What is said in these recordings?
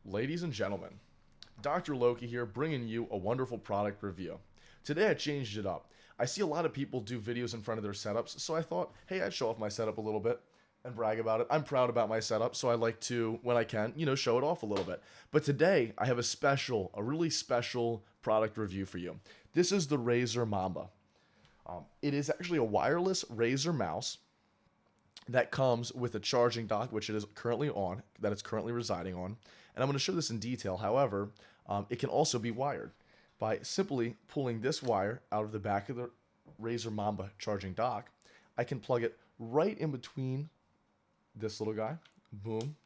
Ladies and gentlemen, Dr. Loki here bringing you a wonderful product review. Today I changed it up. I see a lot of people do videos in front of their setups, so I thought, hey, I'd show off my setup a little bit and brag about it. I'm proud about my setup, so I like to, when I can, show it off a little bit. But today I have a really special product review for you. This is the Razer Mamba. It is actually a wireless Razer mouse that comes with a charging dock, which it is currently on, that it's currently residing on. And I'm going to show this in detail. However, it can also be wired by simply pulling this wire out of the back of the Razer Mamba charging dock. I can plug it right in between this little guy, boom,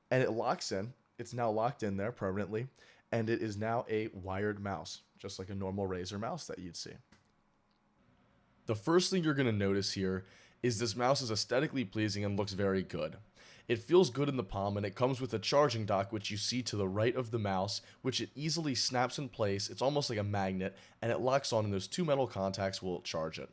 and it locks in. It's now locked in there permanently, and it is now a wired mouse, just like a normal Razer mouse that you'd see. The first thing you're going to notice here is this mouse is aesthetically pleasing and looks very good. It feels good in the palm, and it comes with a charging dock, which you see to the right of the mouse, which it easily snaps in place. It's almost like a magnet, and it locks on, and those two metal contacts will charge it.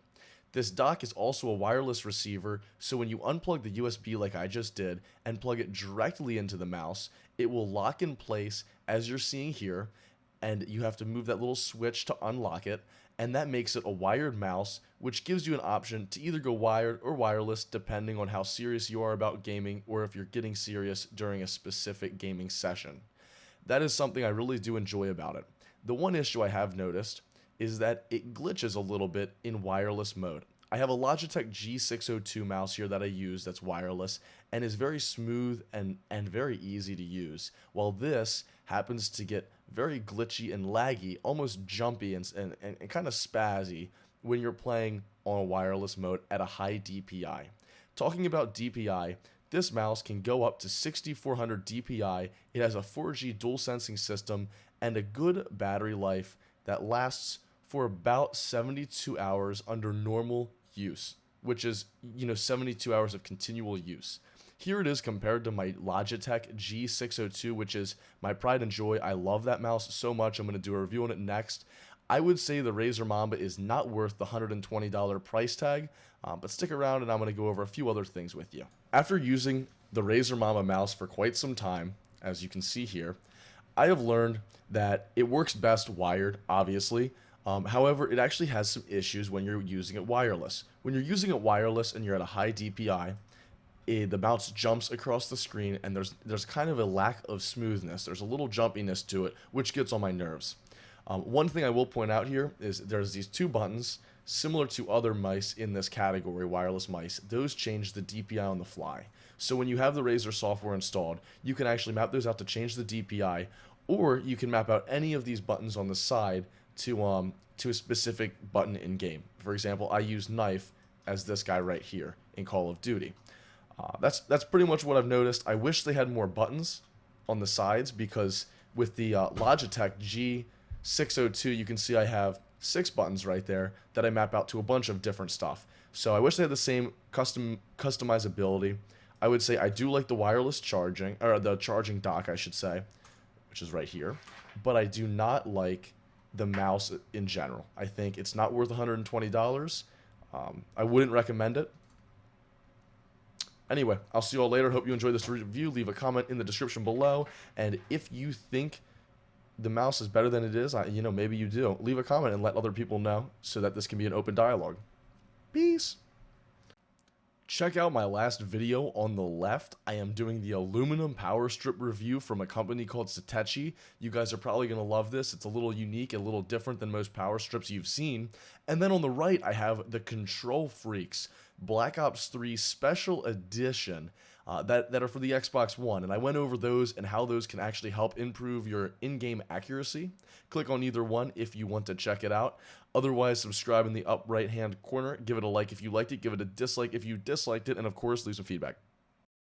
This dock is also a wireless receiver, so when you unplug the USB like I just did and plug it directly into the mouse, it will lock in place as you're seeing here, and you have to move that little switch to unlock it, and that makes it a wired mouse, which gives you an option to either go wired or wireless depending on how serious you are about gaming or if you're getting serious during a specific gaming session. That is something I really do enjoy about it. The one issue I have noticed is that it glitches a little bit in wireless mode. I have a Logitech G602 mouse here that I use that's wireless and is very smooth and very easy to use, while this happens to get very glitchy and laggy, almost jumpy and kind of spazzy when you're playing on a wireless mode at a high DPI. Talking about DPI, this mouse can go up to 6400 DPI. It has a 4G dual sensing system and a good battery life that lasts for about 72 hours under normal use, which is 72 hours of continual use. Here it is compared to my Logitech G602, which is my pride and joy. I love that mouse so much. I'm going to do a review on it next. I would say the Razer Mamba is not worth the $120 price tag, but stick around and I'm going to go over a few other things with you. After using the Razer Mamba mouse for quite some time, as you can see here, I have learned that it works best wired, obviously. However, it actually has some issues when you're using it wireless. When you're using it wireless and you're at a high DPI, the mouse jumps across the screen and there's kind of a lack of smoothness. There's a little jumpiness to it, which gets on my nerves. One thing I will point out here is there's these two buttons similar to other mice in this category, wireless mice. Those change the DPI on the fly. So when you have the Razer software installed, you can actually map those out to change the DPI, or you can map out any of these buttons on the side to a specific button in game. For example, I use knife as this guy right here in Call of Duty. That's pretty much what I've noticed. I wish they had more buttons on the sides, because with the Logitech G602, you can see I have 6 buttons right there that I map out to a bunch of different stuff. So I wish they had the same customizability. I would say I do like the wireless charging, or the charging dock, I should say, which is right here, but I do not like the mouse in general. I think it's not worth $120. I wouldn't recommend it. Anyway, I'll see you all later. Hope you enjoyed this review. Leave a comment in the description below. And if you think the mouse is better than it is, maybe you do, leave a comment and let other people know so that this can be an open dialogue. Peace. Check out my last video on the left. I am doing the aluminum power strip review from a company called Satechi. You guys are probably going to love this. It's a little unique, a little different than most power strips you've seen. And then on the right, I have the Control Freaks Black Ops 3 Special Edition that are for the Xbox One. And I went over those and how those can actually help improve your in-game accuracy. Click on either one if you want to check it out. Otherwise, subscribe in the up right-hand corner. Give it a like if you liked it. Give it a dislike if you disliked it. And of course, leave some feedback.